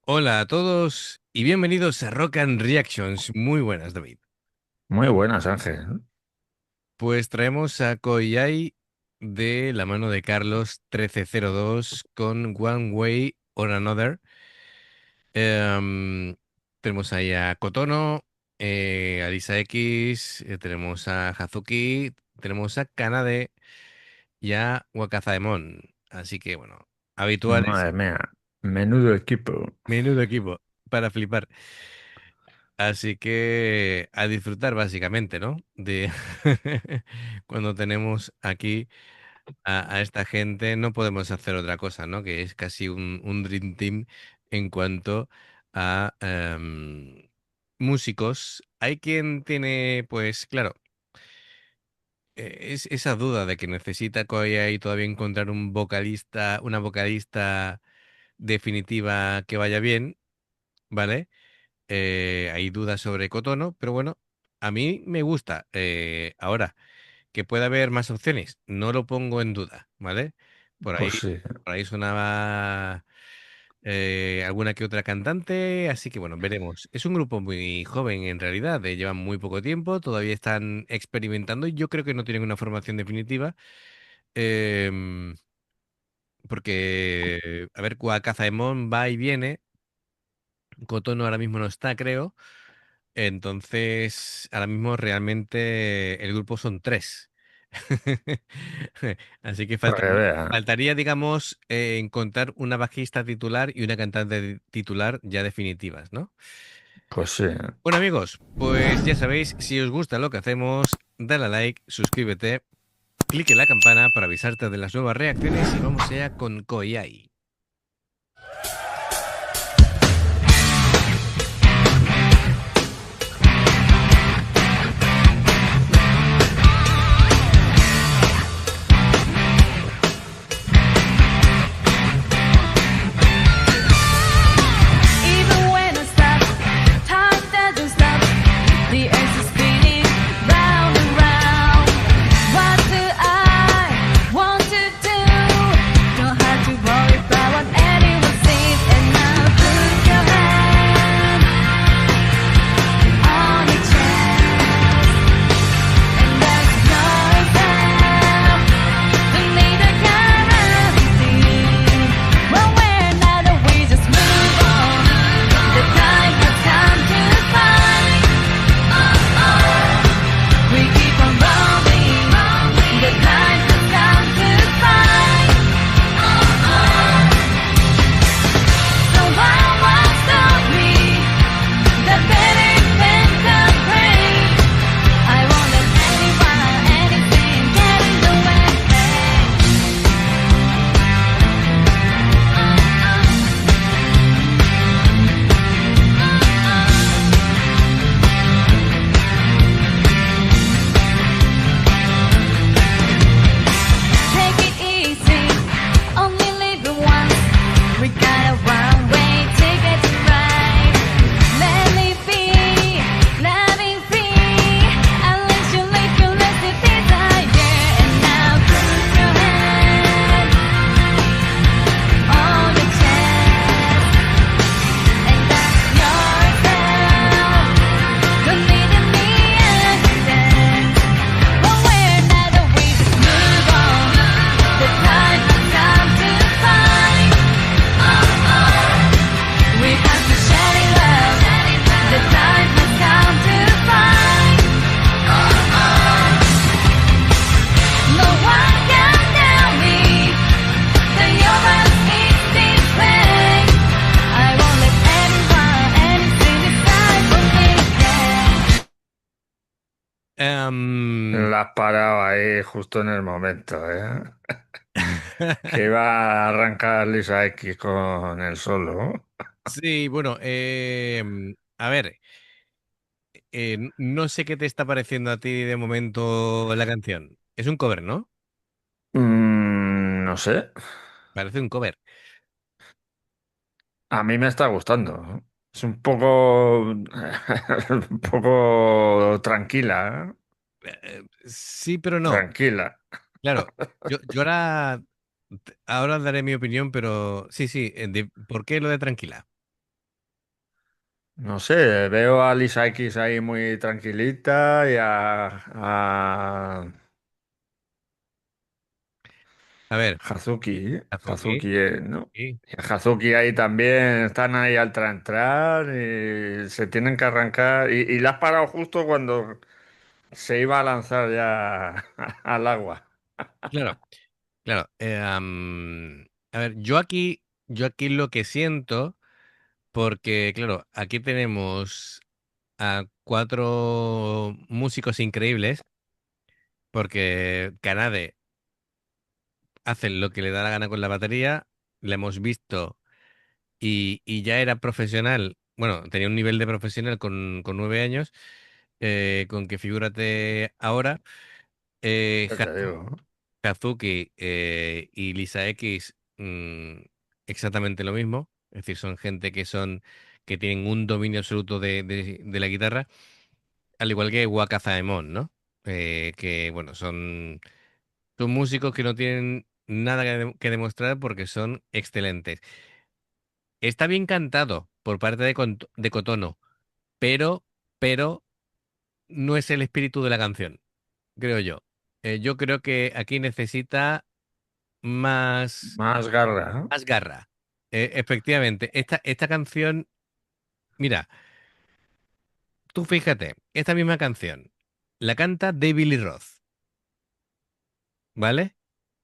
Hola a todos y bienvenidos a Rock and Reactions. Muy buenas, David. Muy buenas, Ángel. Pues traemos a Koyai de la mano de Carlos 1302 con One Way or Another. Em, Tenemos ahí a Kotono, a Lisa X, tenemos a Hazuki, tenemos a Kanade y a Wakazaemon. Así que bueno, habituales, Madre mía, menudo equipo. menudo equipo para flipar. Así que a disfrutar básicamente, ¿no? De cuando tenemos aquí a esta gente, no podemos hacer otra cosa, ¿no? Que es casi un Dream Team en cuanto a músicos. Hay quien tiene, pues claro, es esa duda de que necesita ahí todavía encontrar un vocalista, una vocalista definitiva que vaya bien, ¿vale? Hay dudas sobre Cotono, pero bueno, a mí me gusta. Ahora, que pueda haber más opciones, no lo pongo en duda, ¿vale? Por Pues ahí, sí. por ahí sonaba alguna que otra cantante, así que bueno, veremos. Es un grupo muy joven en realidad, llevan muy poco tiempo, todavía están experimentando y yo creo que no tienen una formación definitiva. em, Porque, a ver, Cazaemon va y viene, Cotono ahora mismo no está, creo. Entonces, ahora mismo realmente el grupo son tres. Así que Para que vea. faltaría, digamos, encontrar una bajista titular y una cantante titular ya definitivas, ¿no? Pues sí. Bueno, amigos, pues ya sabéis, si os gusta lo que hacemos, dale a like, suscríbete, clique en la campana para avisarte de las nuevas reacciones y vamos allá con Koiai. Even when I stop, time doesn't stop. The earth is spinning round and round. What do I want to do? Don't have to worry about what anyone sees. And now put your hand on the chest, and that's yourself. Don't need a guarantee. Well, we're not, we just move on. The time has come to fight. We keep on rolling. The time has come to fight. So why won't stop me? The better than complain. I won't let anyone, anything get in the way. Take it easy, only live it once. We got a one way ticket to ride. Let me be, loving free. At least you live your life with desire. And now put your hand on the chest, and that's yourself. Don't need me understand. But we're not, we just move on. The time has come to fight. We have to share it love. The time has come to fight. No one can tell me that yours is this way. I won't let anyone, anything decide for me. Em, La has parado ahí justo en el momento, ¿eh? Que iba a arrancar Lisa X con el solo. Sí, bueno, a ver, no sé qué te está pareciendo a ti de momento la canción. Es un cover, ¿no? No sé. Parece un cover. A mí me está gustando. Es un poco, un poco tranquila, ¿eh? Sí, pero no. Tranquila. Claro, yo ahora daré mi opinión, pero sí, sí, ¿por qué lo de tranquila? No sé, veo a Lisa X ahí muy tranquilita y a A ver, Hazuki, Kazuki, ¿no? sí, Y a Hazuki ahí también están ahí al entrar y se tienen que arrancar. Y la has parado justo cuando se iba a lanzar ya al agua. claro, claro. A ver, yo aquí lo que siento, porque, claro, aquí tenemos a cuatro músicos increíbles, porque Kanade hace lo que le da la gana con la batería, la hemos visto y ya era profesional, bueno, tenía un nivel de profesional con 9 años, con que figúrate ahora, ¿Qué te digo? Kazuki y Lisa X, exactamente lo mismo, es decir, son gente que tienen un dominio absoluto de la guitarra, al igual que Waka Zaemon, ¿no? Que, bueno, son músicos que no tienen nada que demostrar porque son excelentes. Está bien cantado por parte de Kotono, pero, pero no es el espíritu de la canción, creo yo. Yo creo que aquí necesita más, Más garra, ¿no? más garra. Efectivamente, esta canción, mira, tú fíjate, esta misma canción la canta David Lee Roth, ¿vale?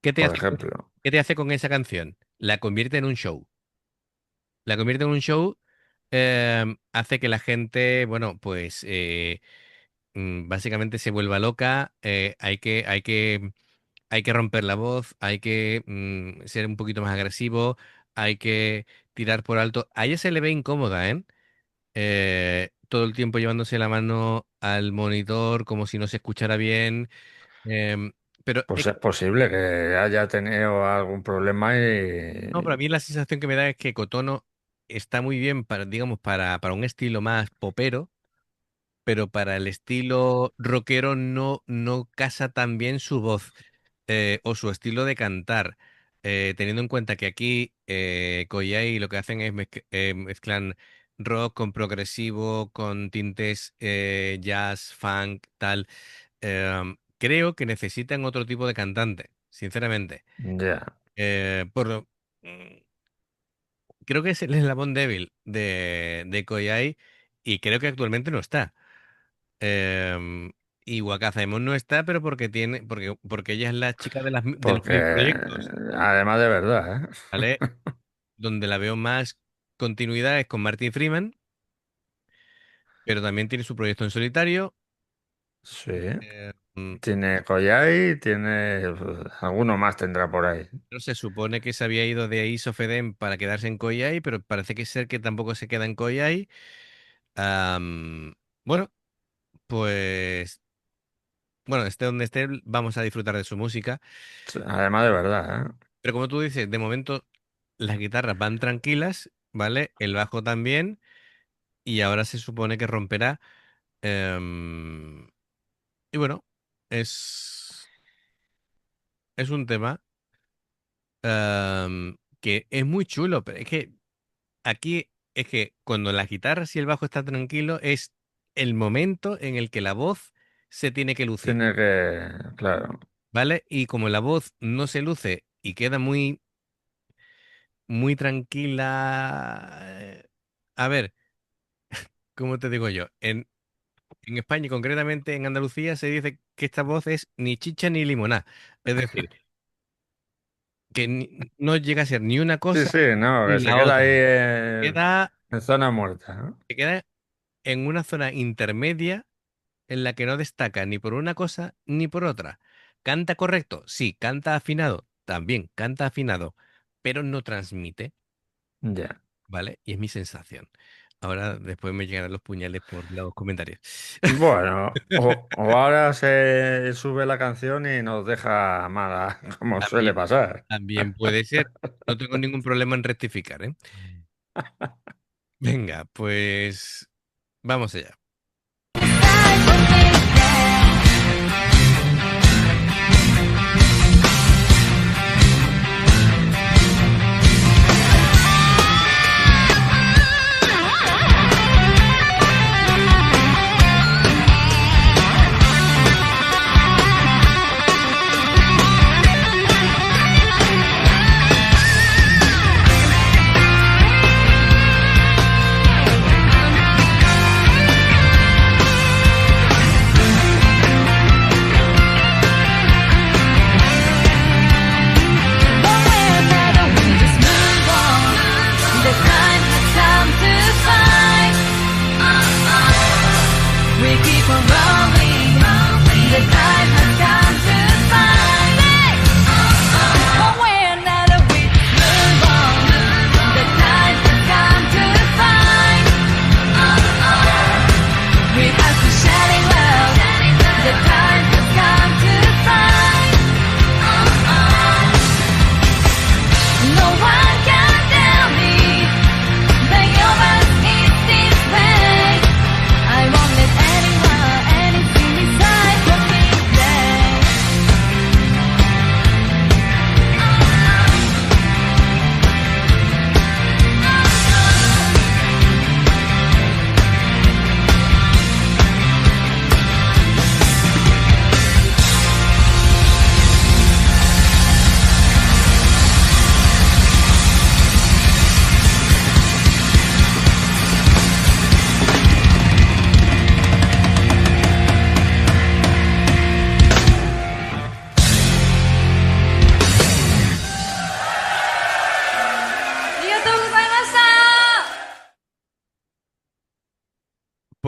¿Qué te Por hace, ejemplo. qué te hace con esa canción? La convierte en un show. La convierte en un show, hace que la gente, bueno, pues básicamente se vuelva loca, hay que romper la voz, hay que ser un poquito más agresivo, hay que tirar por alto. A ella se le ve incómoda, ¿eh? Todo el tiempo llevándose la mano al monitor como si no se escuchara bien. em, pero Pues es posible que haya tenido algún problema no, para y... mí la sensación que me da es que Cotono está muy bien para, digamos, para un estilo más popero, pero para el estilo rockero no casa tan bien su voz, o su estilo de cantar. Teniendo en cuenta que aquí Koyai lo que hacen es mezclan rock con progresivo, con tintes jazz, funk, tal. Creo que necesitan otro tipo de cantante, sinceramente. Ya. Mm, Creo que es el eslabón débil de Koyai y creo que actualmente no está. Em, y Wakazaemon no está, pero porque ella es la chica de los Porque mis proyectos, además de verdad, ¿eh? ¿vale? Donde la veo más continuidad es con Martin Freeman, pero también tiene su proyecto en solitario. Sí. Mm, Tiene Koyai, tiene... pues, alguno más tendrá por ahí. pero se supone que se había ido de Ace of Edem para quedarse en Koyai, pero parece que ser que tampoco se queda en Koyai. Am, bueno, pues bueno, esté donde esté, vamos a disfrutar de su música. Sí, además de verdad, ¿eh? Pero como tú dices, de momento las guitarras van tranquilas, ¿vale? El bajo también, y ahora se supone que romperá. em, y bueno, es, es un tema que es muy chulo, pero es que aquí es que cuando las guitarras y el bajo están tranquilos es el momento en el que la voz se tiene que lucir, Tiene que... Claro. ¿vale? Y como la voz no se luce y queda muy, muy tranquila, a ver, ¿cómo te digo yo? En España y concretamente en Andalucía se dice que esta voz es ni chicha ni limoná. Es decir, que no llega a ser ni una Sí, cosa sí, no, ni que se la queda ahí otra. Queda, en zona muerta, ¿no? se queda en una zona intermedia en la que no destaca ni por una cosa ni por otra. ¿Canta correcto? Sí. ¿Canta afinado? También canta afinado, pero no transmite, Ya. ¿vale? Y es mi sensación. Ahora después me llegarán los puñales por los comentarios. Bueno, o ahora se sube la canción y nos deja mala, como suele También, pasar. también puede ser. No tengo ningún problema en rectificar, ¿eh? Venga, pues vamos allá. Decide for me, yeah.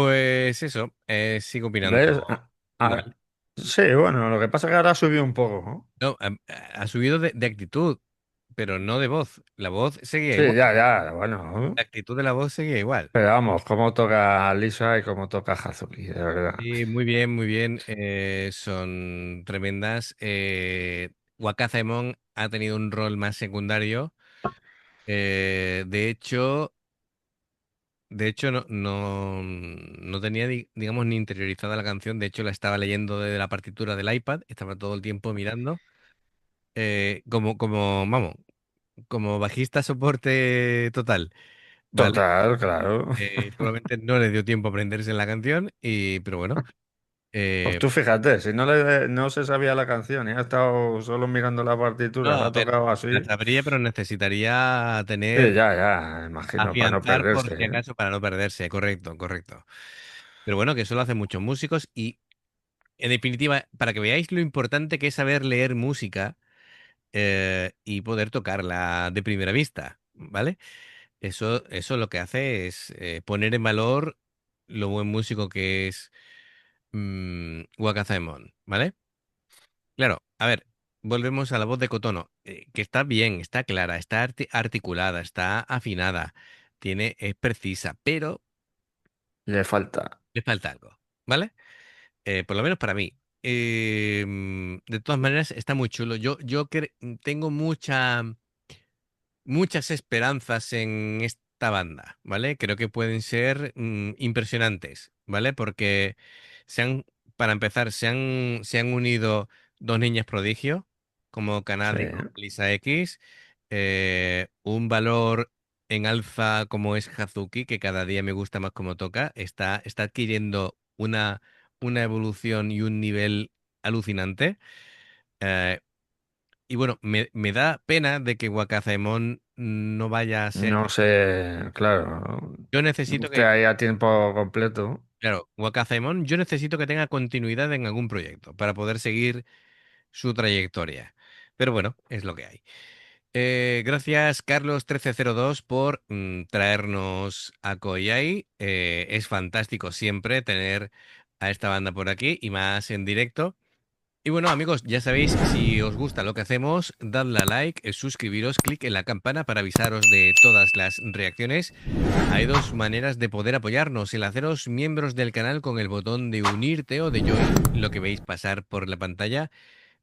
Pues eso, sigo opinando ¿Ves? igual. Sí, bueno, lo que pasa es que ahora subió un poco, ¿no? No, ha subido de actitud, pero no de voz. La voz seguía Sí, igual. ya, ya, bueno. La actitud de la voz seguía igual. Pero vamos, cómo toca Lisa y cómo toca Hazuki, de verdad. Y muy bien, muy bien. Son tremendas. Wakazemon ha tenido un rol más secundario. De hecho, no tenía, digamos, ni interiorizada la canción. De hecho, la estaba leyendo desde la partitura del iPad. Estaba todo el tiempo mirando. Vamos, como bajista soporte total. ¿Vale? Total, claro. Probablemente no le dio tiempo a aprenderse la canción, pero bueno. Pues eh, tú fíjate, si no se sabía la canción y ha estado solo mirando la no, partitura, la a ha ver, tocado la así. sabría, pero necesitaría Sí, tener, ya, ya, imagino, para no afianzar por perderse, si ¿eh? acaso para no perderse. Correcto, correcto. Pero bueno, que eso lo hacen muchos músicos y, en definitiva, para que veáis lo importante que es saber leer música y poder tocarla de primera vista, ¿vale? Eso lo que hace es poner en valor lo buen músico que es Wakazaemon, ¿vale? Claro, a ver, volvemos a la voz de Kotono, que está bien, está clara, está articulada, está afinada, es precisa, pero Le falta. le falta algo, ¿vale? Por lo menos para mí. De todas maneras, está muy chulo. Tengo muchas esperanzas en esta banda, ¿vale? Creo que pueden ser impresionantes, ¿vale? Porque se han, para empezar, se han unido dos niñas prodigio, como Sí, Kanade con Lisa X, un valor en alza como es Hazuki, que cada día me gusta más como toca, está adquiriendo una evolución y un nivel alucinante. Eh, y bueno, me da pena de que Wakazaemon no vaya a ser. no sé, claro. Yo necesito Usted que, ahí a tiempo completo. claro, Wakazaemon, yo necesito que tenga continuidad en algún proyecto para poder seguir su trayectoria. Pero bueno, es lo que hay. Gracias, Carlos 1302 por traernos a Koyai. Es fantástico siempre tener a esta banda por aquí y más en directo. Y bueno, amigos, ya sabéis, si os gusta lo que hacemos, dadle a like, suscribiros, clic en la campana para avisaros de todas las reacciones. Hay dos maneras de poder apoyarnos: el haceros miembros del canal con el botón de unirte o de join, lo que veis pasar por la pantalla.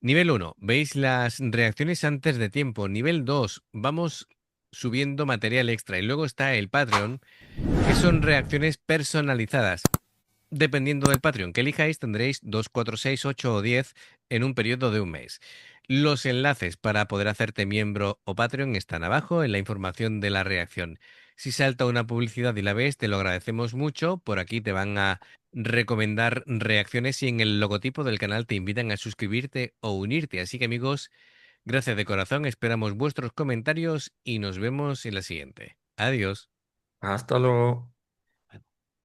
Nivel uno, veis las reacciones antes de tiempo. Nivel 2, vamos subiendo material extra. Y luego está el Patreon, que son reacciones personalizadas. Dependiendo del Patreon que elijáis, tendréis 2, 4, 6, 8 o 10 en un periodo de un mes. Los enlaces para poder hacerte miembro o Patreon están abajo en la información de la reacción. Si salta una publicidad y la ves, te lo agradecemos mucho. Por aquí te van a recomendar reacciones y en el logotipo del canal te invitan a suscribirte o unirte. Así que amigos, gracias de corazón, esperamos vuestros comentarios y nos vemos en la siguiente. Adiós. Hasta luego.